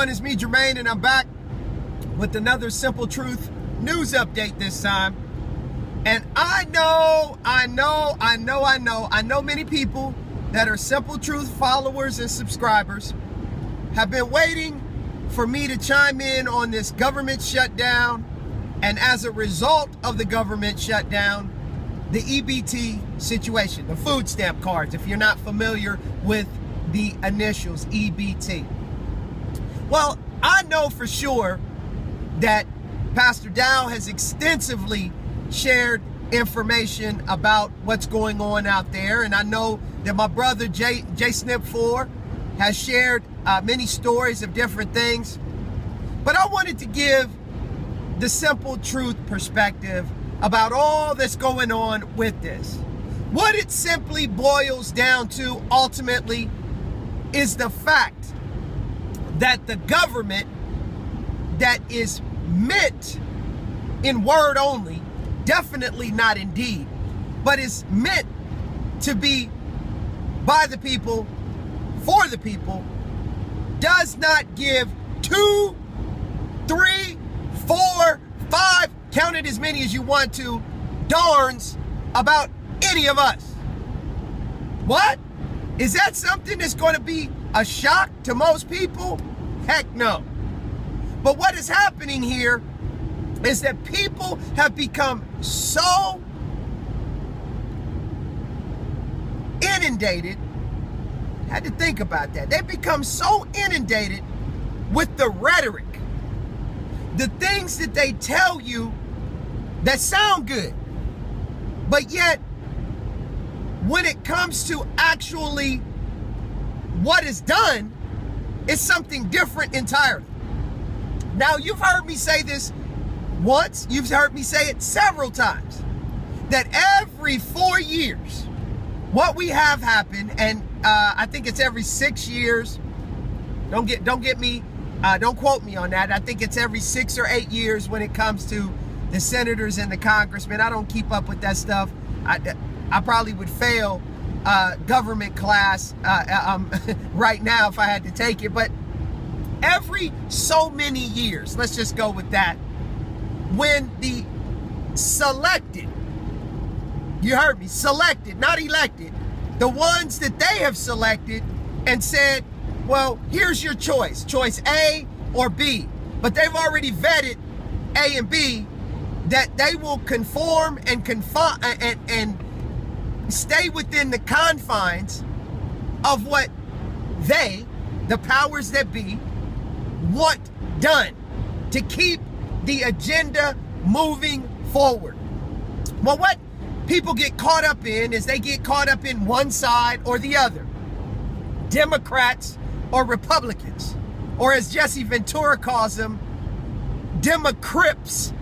everyone, it's me, Jermaine, and I'm back with another Simple Truth news update this time. And I know many people that are Simple Truth followers and subscribers have been waiting for me to chime in on this government shutdown, and as a result of the government shutdown, the EBT situation, the food stamp cards, if you're not familiar with the initials EBT. Well, I know for sure that Pastor Dow has extensively shared information about what's going on out there, and I know that my brother J Snip 4 has shared many stories of different things. But I wanted to give the Simple Truth perspective about all that's going on with this. What it simply boils down to ultimately is the fact that the government that is meant in word only, definitely not in deed, but is meant to be by the people, for the people, does not give 2, 3, 4, 5, count it as many as you want to, darns about any of us. What? Is that something that's going to be a shock to most people? Heck no. But what is happening here is that people have become so inundated. I had to think about that. They've become so inundated with the rhetoric, the things that they tell you that sound good, but yet when it comes to actually what is done, it's something different entirely. Now, you've heard me say this once, you've heard me say it several times, that every 4 years, what we have happened, and I think it's every 6 years, don't quote me on that, I think it's every 6 or 8 years when it comes to the senators and the congressmen. I don't keep up with that stuff. I probably would fail government class right now if I had to take it, but every so many years, let's just go with that, when the selected, you heard me, selected, not elected, the ones that they have selected and said, well, here's your choice A or B, but they've already vetted A and B, that they will conform and confine and stay within the confines of what they, the powers that be, want done to keep the agenda moving forward. Well, what people get caught up in is they get caught up in one side or the other, Democrats or Republicans, or as Jesse Ventura calls them, Democrips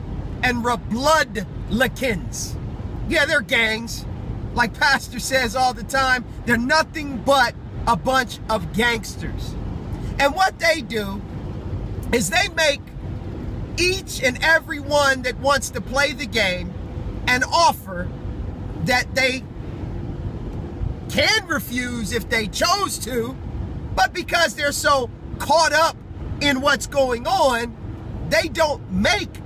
and Republicans. Yeah, they're gangs. Like Pastor says all the time, they're nothing but a bunch of gangsters. And what they do is they make each and every one that wants to play the game an offer that they can refuse if they chose to, but because they're so caught up in what's going on, they don't make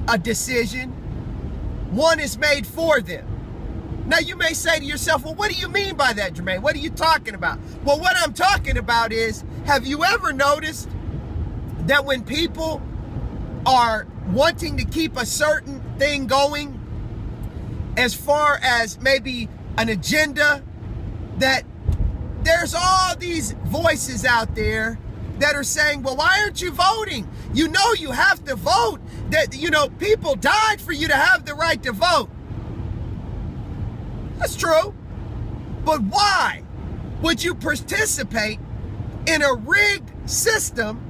a decision. One is made for them. Now you may say to yourself, well, what do you mean by that, Jermaine? What are you talking about? Well, what I'm talking about is, have you ever noticed that when people are wanting to keep a certain thing going, as far as maybe an agenda, that there's all these voices out there that are saying, well, why aren't you voting? You know you have to vote. That, you know, people died for you to have the right to vote. That's true. But why would you participate in a rigged system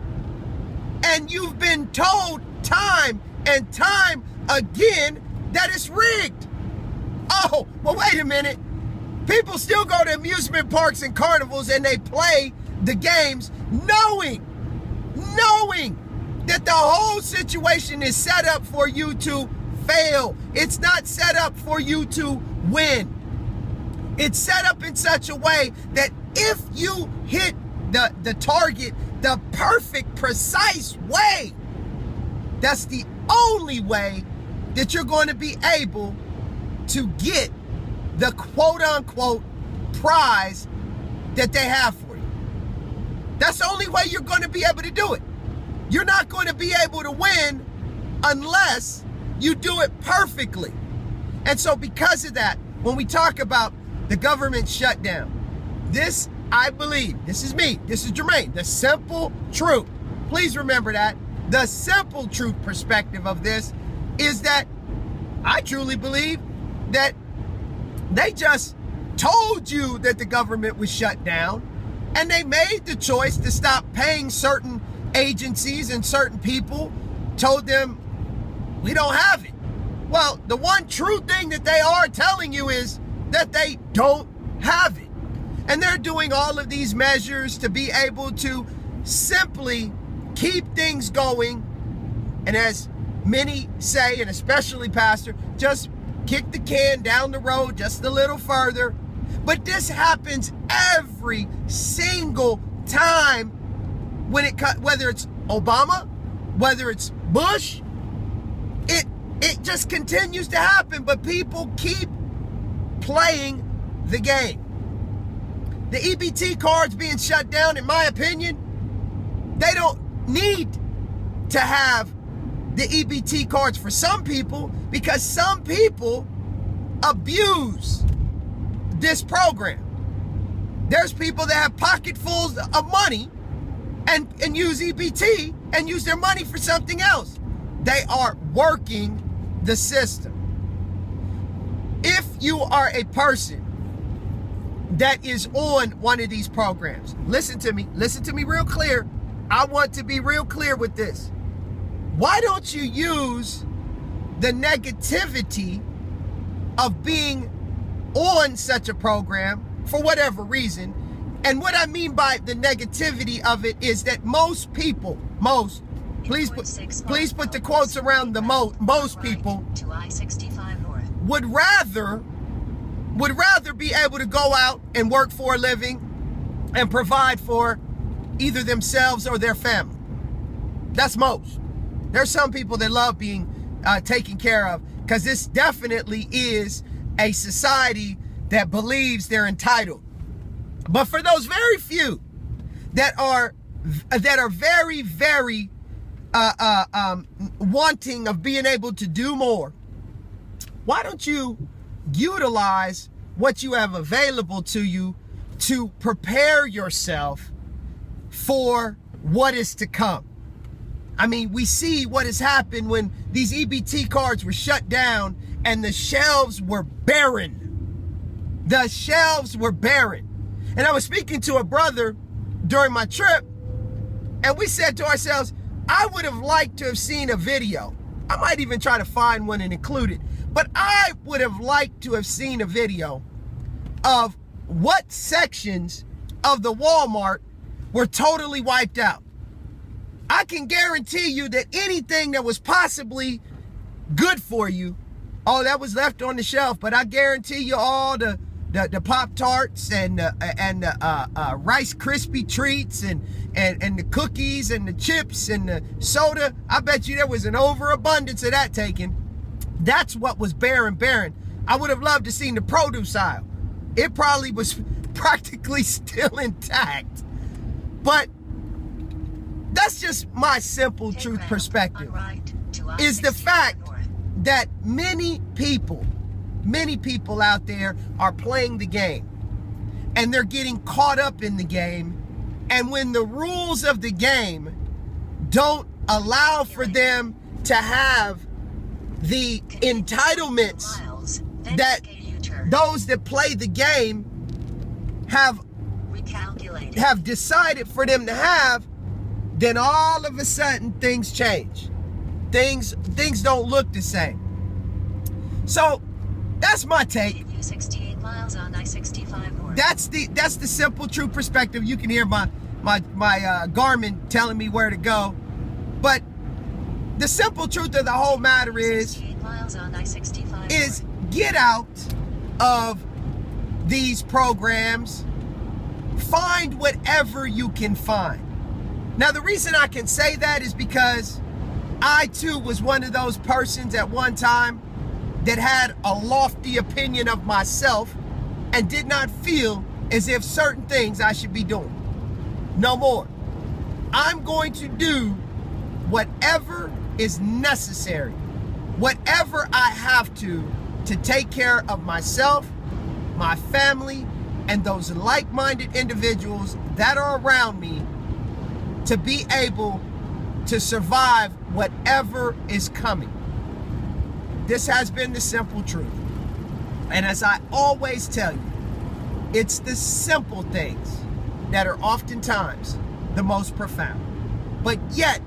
and you've been told time and time again that it's rigged? Oh, well, wait a minute. People still go to amusement parks and carnivals and they play the games knowing that the whole situation is set up for you to fail. It's not set up for you to win. It's set up in such a way that if you hit the target the perfect, precise way. That's the only way that you're going to be able to get the quote-unquote prize that they have for you. That's the only way you're going to be able to do it. You're not going to be able to win unless you do it perfectly. And so because of that, when we talk about the government shutdown, this, I believe, this is me, this is Jermaine, the simple truth. Please remember that. The simple truth perspective of this is that I truly believe that they just told you that the government was shut down, and they made the choice to stop paying certain agencies, and certain people told them, we don't have it. Well, the one true thing that they are telling you is that they don't have it. And they're doing all of these measures to be able to simply keep things going. And as many say, and especially Pastor, just kick the can down the road just a little further. But this happens every single time when whether it's Obama, whether it's Bush, it just continues to happen. But people keep playing the game. The EBT cards being shut down, in my opinion, they don't need to have the EBT cards for some people, because some people abuse this program. There's people that have pocketfuls of money and use EBT and use their money for something else. They are working the system. If you are a person that is on one of these programs, listen to me real clear. I want to be real clear with this. Why don't you use the negativity of being on such a program for whatever reason? And what I mean by the negativity of it is that most people, please put the quotes around the most people would rather be able to go out and work for a living and provide for either themselves or their family. That's most. There's some people that love being taken care of, because this definitely is a society that believes they're entitled. But for those very few that are very, very wanting of being able to do more, why don't you utilize what you have available to you to prepare yourself for what is to come? I mean, we see what has happened when these EBT cards were shut down and the shelves were barren. The shelves were barren. And I was speaking to a brother during my trip, and we said to ourselves, I would have liked to have seen a video. I might even try to find one and include it. But I would have liked to have seen a video of what sections of the Walmart were totally wiped out. I can guarantee you that anything that was possibly good for you, that was left on the shelf. But I guarantee you all the Pop-Tarts and Rice Krispie treats and the cookies and the chips and the soda, I bet you there was an overabundance of that taken. That's what was barren. I would have loved to seen the produce aisle. It probably was practically still intact. But that's just my simple truth perspective, is the fact that many people out there are playing the game, and they're getting caught up in the game. And when the rules of the game don't allow for them to have the entitlements that those that play the game have decided for them to have, then all of a sudden things change. Things don't look the same. So that's my take. 68 miles on I-65 north. That's the simple true perspective. You can hear my Garmin telling me where to go. But the simple truth of the whole matter is get out of these programs. Find whatever you can find. Now, the reason I can say that is because I too was one of those persons at one time that had a lofty opinion of myself and did not feel as if certain things I should be doing. No more. I'm going to do whatever is necessary, whatever I have to take care of myself, my family, and those like-minded individuals that are around me to be able to survive whatever is coming. This has been the simple truth. And as I always tell you, it's the simple things that are oftentimes the most profound. But yet,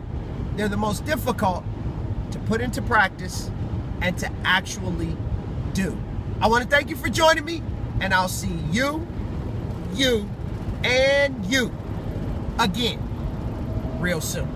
they're the most difficult to put into practice and to actually do. I want to thank you for joining me, and I'll see you, and you again real soon.